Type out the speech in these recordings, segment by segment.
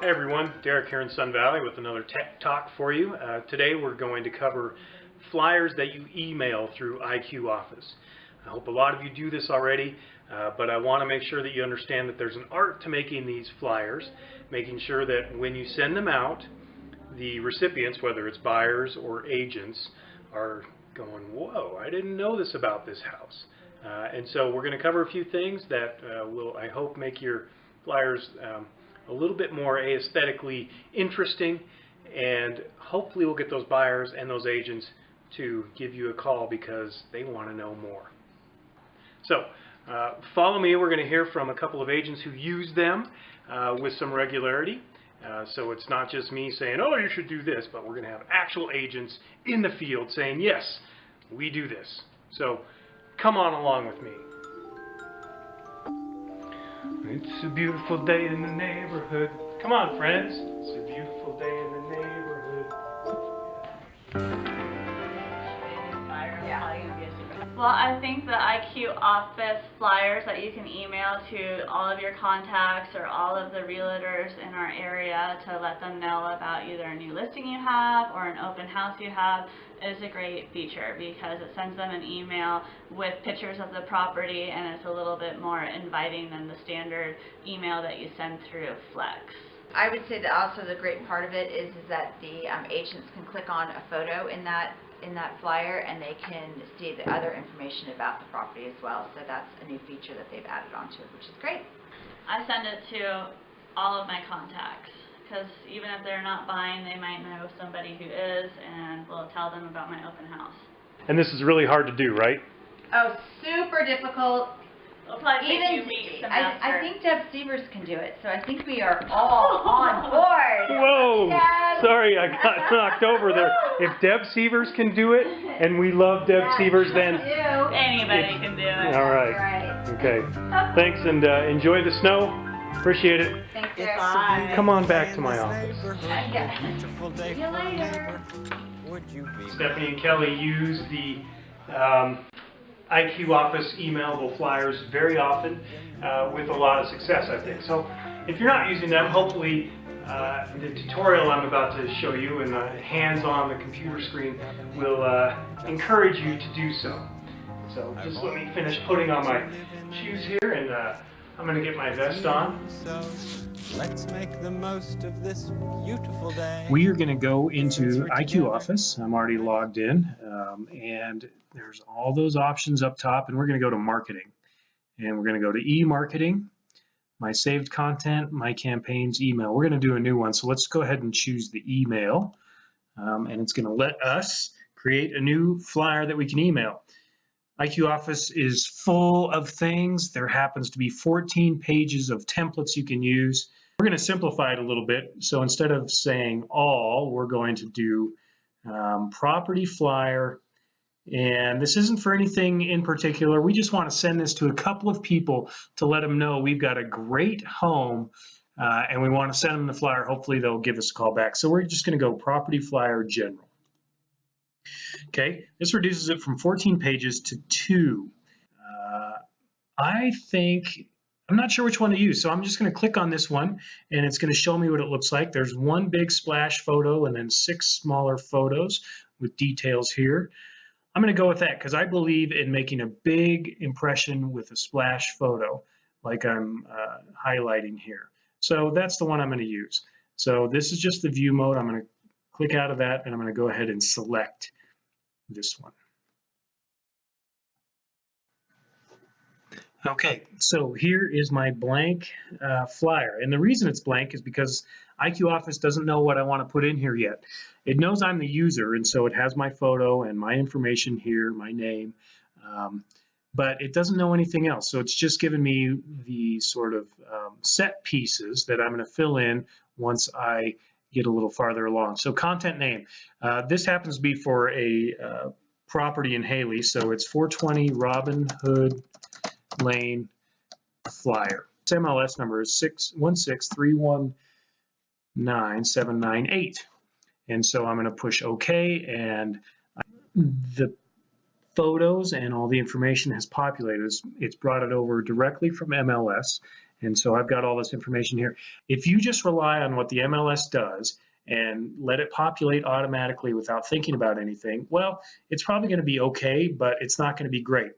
Hey everyone, Derek here in Sun Valley with another tech talk for you. Today we're going to cover flyers that you email through IQ Office. I hope a lot of you do this already, but I want to make sure that you understand that there's an art to making these flyers, making sure that when you send them out, the recipients, whether it's buyers or agents, are going, whoa, I didn't know this about this house. And so we're going to cover a few things that will, I hope, make your flyers a little bit more aesthetically interesting, and hopefully we'll get those buyers and those agents to give you a call because they want to know more. So follow me. We're going to hear from a couple of agents who use them with some regularity. So it's not just me saying, oh, you should do this, but we're going to have actual agents in the field saying, yes, we do this. So come on along with me. It's a beautiful day in the neighborhood. Come on, friends. It's a beautiful day in the neighborhood. Well, I think the IQ Office flyers that you can email to all of your contacts or all of the realtors in our area to let them know about either a new listing you have or an open house you have is a great feature because it sends them an email with pictures of the property, and it's a little bit more inviting than the standard email that you send through Flex. I would say that also the great part of it is that the agents can click on a photo in that flyer, and they can see the other information about the property as well. So that's a new feature that they've added onto it, which is great. I send it to all of my contacts because even if they're not buying, they might know somebody who is, and will tell them about my open house. And this is really hard to do, right? Oh, super difficult. It'll probably take Even you weeks to I master. think Deb Severs can do it, so I think we are all on board. Whoa! Deb. Sorry, I got knocked over there. If Deb Severs can do it, and we love Deb Severs, then Anybody can do it. all right. Right. Okay. Thanks, and enjoy the snow. Appreciate it. Thanks, Deb. Bye. Come on back to my office. See you later. Stephanie and Kelly use the IQ Office emailable flyers very often with a lot of success, I think. So if you're not using them, hopefully the tutorial I'm about to show you and the hands on the computer screen will encourage you to do so. So just let me finish putting on my shoes here, and I'm going to get my vest on. Let's make the most of this beautiful day. We are going to go into IQ Office. I'm already logged in, and there's all those options up top, and we're going to go to Marketing. And we're going to go to E-Marketing, My Saved Content, My Campaigns, Email. We're going to do a new one, so let's go ahead and choose the email, and it's going to let us create a new flyer that we can email. IQ Office is full of things. There happens to be 14 pages of templates you can use. We're going to simplify it a little bit. So instead of saying all, we're going to do property flyer. And this isn't for anything in particular. We just want to send this to a couple of people to let them know we've got a great home, and we want to send them the flyer. Hopefully they'll give us a call back. So we're just going to go property flyer general. Okay, this reduces it from 14 pages to 2. I'm not sure which one to use, so I'm just going to click on this one, and it's going to show me what it looks like. There's one big splash photo and then 6 smaller photos with details here. I'm going to go with that because I believe in making a big impression with a splash photo like I'm highlighting here. So that's the one I'm going to use. So this is just the view mode. I'm going to click out of that, and I'm going to go ahead and select this one. Okay, so here is my blank flyer, and the reason it's blank is because IQ Office doesn't know what I want to put in here yet. It knows I'm the user, and so it has my photo and my information here, my name, but it doesn't know anything else. So it's just given me the sort of set pieces that I'm going to fill in once I get a little farther along. So content name. This happens to be for a property in Haley, so it's 420 Robin Hood Lane flyer. Its MLS number is 616319798. And so I'm going to push OK, and the photos and all the information has populated. It's brought it over directly from MLS, and so I've got all this information here. If you just rely on what the MLS does and let it populate automatically without thinking about anything, well, it's probably going to be okay, but it's not going to be great.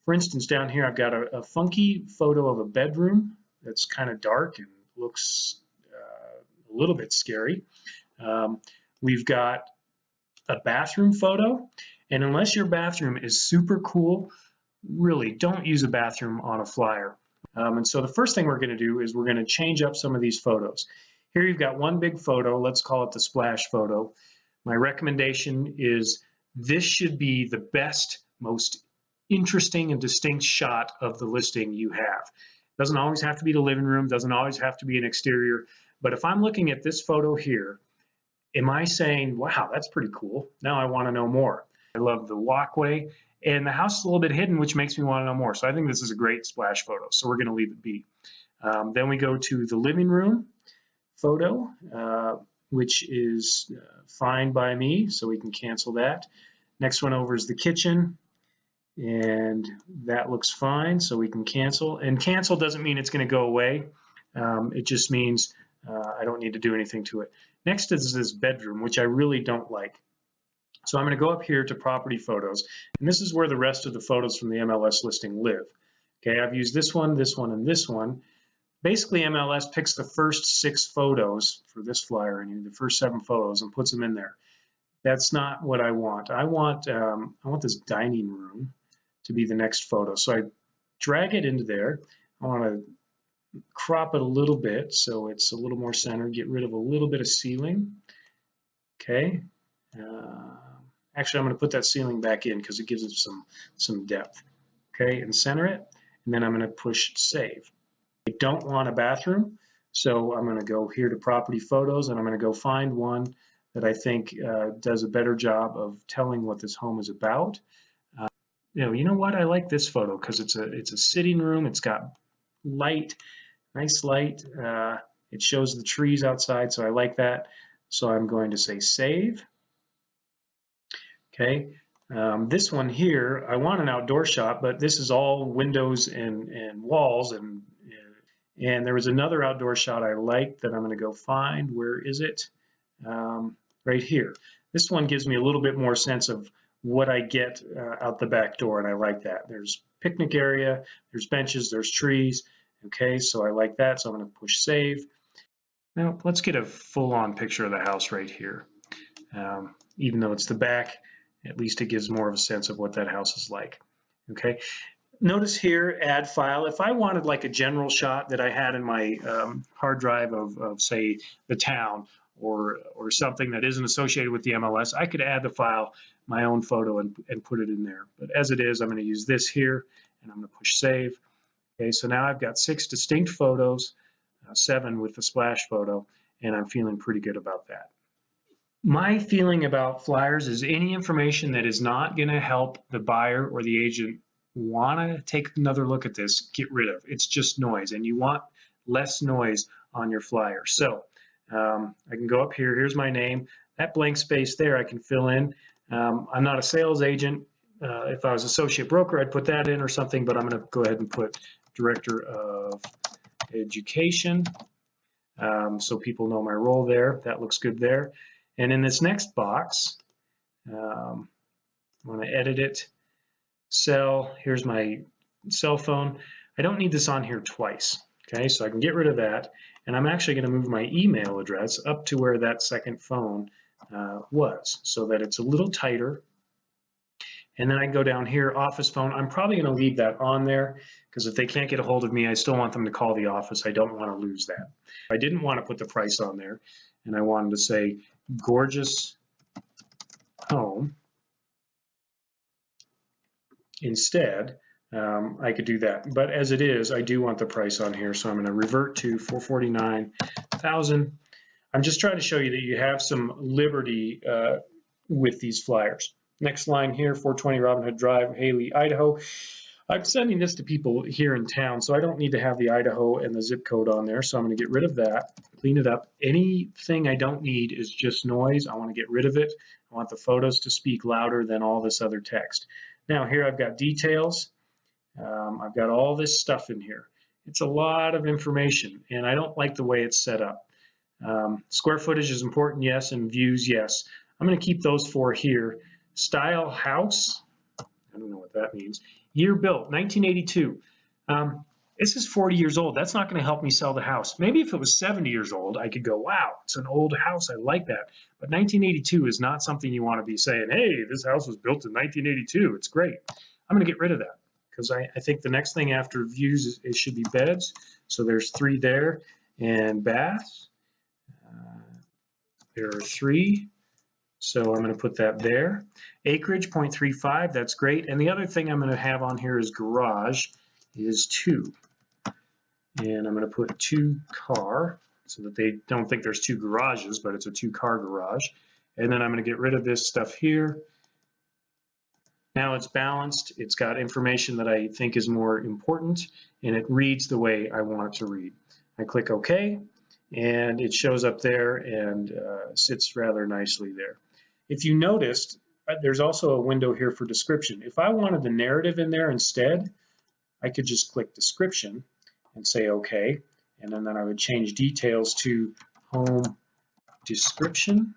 For instance, down here I've got a funky photo of a bedroom that's kind of dark and looks a little bit scary. We've got a bathroom photo, and unless your bathroom is super cool, really don't use a bathroom on a flyer. And so the first thing we're going to do is we're going to change up some of these photos. Here you've got one big photo, let's call it the splash photo. My recommendation is this should be the best, most interesting and distinct shot of the listing you have. Doesn't always have to be the living room, doesn't always have to be an exterior, but if I'm looking at this photo here, am I saying, wow, that's pretty cool, now I want to know more. I love the walkway, and the house is a little bit hidden, which makes me want to know more. So I think this is a great splash photo, so we're going to leave it be. Then we go to the living room photo, which is fine by me, so we can cancel that. Next one over is the kitchen, and that looks fine, so we can cancel. And cancel doesn't mean it's going to go away. It just means I don't need to do anything to it. Next is this bedroom, which I really don't like. So I'm going to go up here to property photos, and this is where the rest of the photos from the MLS listing live. Okay, I've used this one, and this one. Basically, MLS picks the first 6 photos for this flyer, and the first 7 photos, and puts them in there. That's not what I want. I want this dining room to be the next photo. So I drag it into there. I want to crop it a little bit so it's a little more centered. Get rid of a little bit of ceiling. Okay. Actually, I'm going to put that ceiling back in because it gives it some depth. Okay, and center it, and then I'm going to push save. I don't want a bathroom, so I'm going to go here to property photos, and I'm going to go find one that I think does a better job of telling what this home is about. You know what? I like this photo because it's a sitting room. It's got light, nice light. It shows the trees outside, so I like that. So I'm going to say save. Okay. This one here, I want an outdoor shot, but this is all windows and walls, and there was another outdoor shot I liked that I'm going to go find. Where is it? Right here. This one gives me a little bit more sense of what I get out the back door, and I like that. There's picnic area, there's benches, there's trees. Okay, so I like that, so I'm going to push save. Now let's get a full-on picture of the house right here. Even though it's the back, at least it gives more of a sense of what that house is like. Okay. Notice here, add file. If I wanted like a general shot that I had in my hard drive of say the town or something that isn't associated with the MLS, I could add the file, my own photo, and put it in there. But as it is, I'm going to use this here, and I'm going to push save. Okay, so now I've got 6 distinct photos, 7 with the splash photo, and I'm feeling pretty good about that. My feeling about flyers is any information that is not going to help the buyer or the agent want to take another look at this, get rid of. It's just noise, and you want less noise on your flyer. So I can go up here. Here's my name. That blank space there I can fill in. I'm not a sales agent. If I was associate broker, I'd put that in or something, but I'm going to go ahead and put Director of Education, so people know my role there. That looks good there. And in this next box, I'm going to edit it. Cell, here's my cell phone. I don't need this on here twice. Okay, so I can get rid of that. And I'm actually going to move my email address up to where that second phone was, so that it's a little tighter. And then I can go down here, office phone. I'm probably going to leave that on there because if they can't get a hold of me, I still want them to call the office. I don't want to lose that. I didn't want to put the price on there, and I wanted to say gorgeous home. Instead, I could do that. But as it is, I do want the price on here, so I'm going to revert to $449,000. I'm just trying to show you that you have some liberty with these flyers. Next line here, 420 Robin Hood Drive, Haley, Idaho. I'm sending this to people here in town, so I don't need to have the Idaho and the zip code on there, so I'm going to get rid of that, clean it up. Anything I don't need is just noise. I want to get rid of it. I want the photos to speak louder than all this other text. Now here I've got details. I've got all this stuff in here. It's a lot of information, and I don't like the way it's set up. Square footage is important, yes, and views, yes. I'm going to keep those 4 here. Style house, I don't know what that means. Year built, 1982. This is 40 years old. That's not going to help me sell the house. Maybe if it was 70 years old, I could go, wow, it's an old house. I like that. But 1982 is not something you want to be saying, hey, this house was built in 1982. It's great. I'm going to get rid of that because I think the next thing after views it should be beds. So there's 3 there, and baths. There are 3. So I'm going to put that there. Acreage, 0.35, that's great. And the other thing I'm going to have on here is garage is 2. And I'm going to put 2 car so that they don't think there's 2 garages, but it's a 2-car garage. And then I'm going to get rid of this stuff here. Now it's balanced. It's got information that I think is more important, and it reads the way I want it to read. I click OK, and it shows up there and sits rather nicely there. If you noticed, there's also a window here for description. If I wanted the narrative in there instead, I could just click description and say OK, and then I would change details to home description.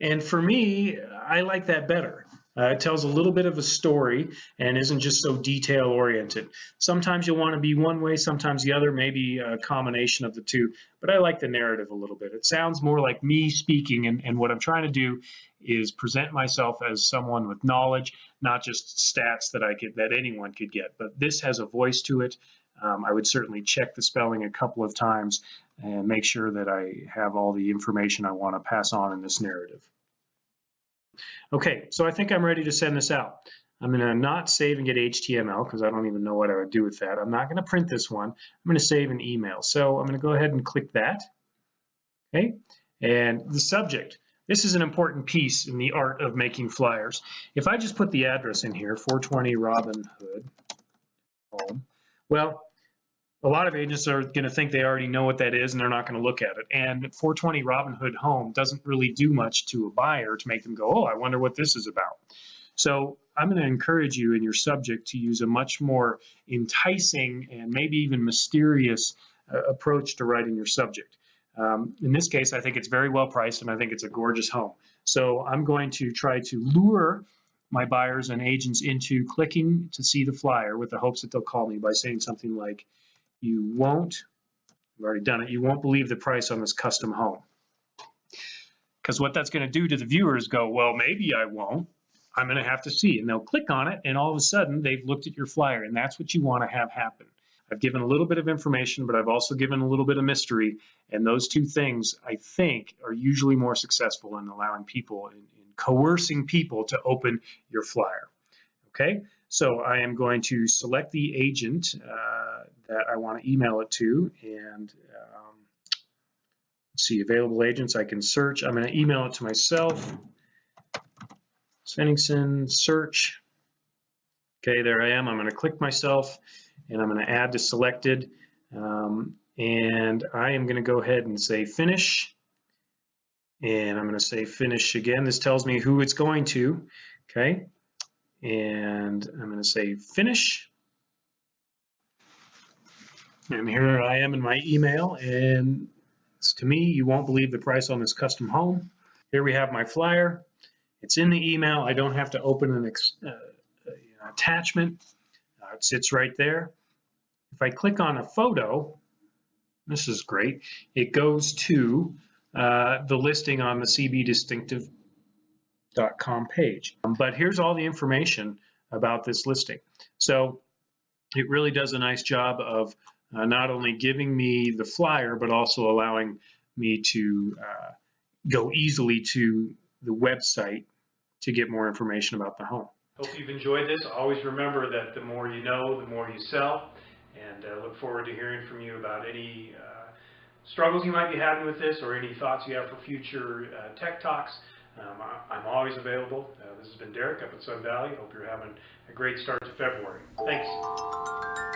And for me, I like that better. It tells a little bit of a story and isn't just so detail oriented. Sometimes you'll want to be one way, sometimes the other, maybe a combination of the two, but I like the narrative a little bit. It sounds more like me speaking, and what I'm trying to do is present myself as someone with knowledge, not just stats that anyone could get, but this has a voice to it. I would certainly check the spelling a couple of times and make sure that I have all the information I want to pass on in this narrative. Okay, so I think I'm ready to send this out. I'm going to not save and get HTML because I don't even know what I would do with that. I'm not going to print this one. I'm going to save an email. So I'm going to go ahead and click that. Okay, and the subject. This is an important piece in the art of making flyers. If I just put the address in here, 420 Robin Hood Home, well, a lot of agents are going to think they already know what that is and they're not going to look at it. And 420 Robin Hood Home doesn't really do much to a buyer to make them go, oh, I wonder what this is about. So I'm going to encourage you in your subject to use a much more enticing and maybe even mysterious approach to writing your subject. In this case, I think it's very well priced and I think it's a gorgeous home. So I'm going to try to lure my buyers and agents into clicking to see the flyer with the hopes that they'll call me by saying something like, you won't, I've already done it, you won't believe the price on this custom home. Because what that's going to do to the viewers go, well, maybe I won't. I'm going to have to see. And they'll click on it, and all of a sudden, they've looked at your flyer, and that's what you want to have happen. I've given a little bit of information, but I've also given a little bit of mystery, and those two things, I think, are usually more successful in allowing people, in coercing people to open your flyer. Okay? So I am going to select the agent that I want to email it to, and let's see, available agents, I can search. I'm going to email it to myself. Svenningson, search. Okay, there I am. I'm going to click myself, and I'm going to add to selected, and I am going to go ahead and say finish, and I'm going to say finish again. This tells me who it's going to, okay? And I'm going to say finish. And here I am in my email, and it's to me, you won't believe the price on this custom home. Here we have my flyer. It's in the email. I don't have to open an attachment. It sits right there. If I click on a photo, this is great. It goes to the listing on the cbdistinctive.com page. But here's all the information about this listing. So it really does a nice job of not only giving me the flyer, but also allowing me to go easily to the website to get more information about the home. Hope you've enjoyed this. Always remember that the more you know, the more you sell. And look forward to hearing from you about any struggles you might be having with this or any thoughts you have for future tech talks. I'm always available. This has been Derek up at Sun Valley. Hope you're having a great start to February. Thanks.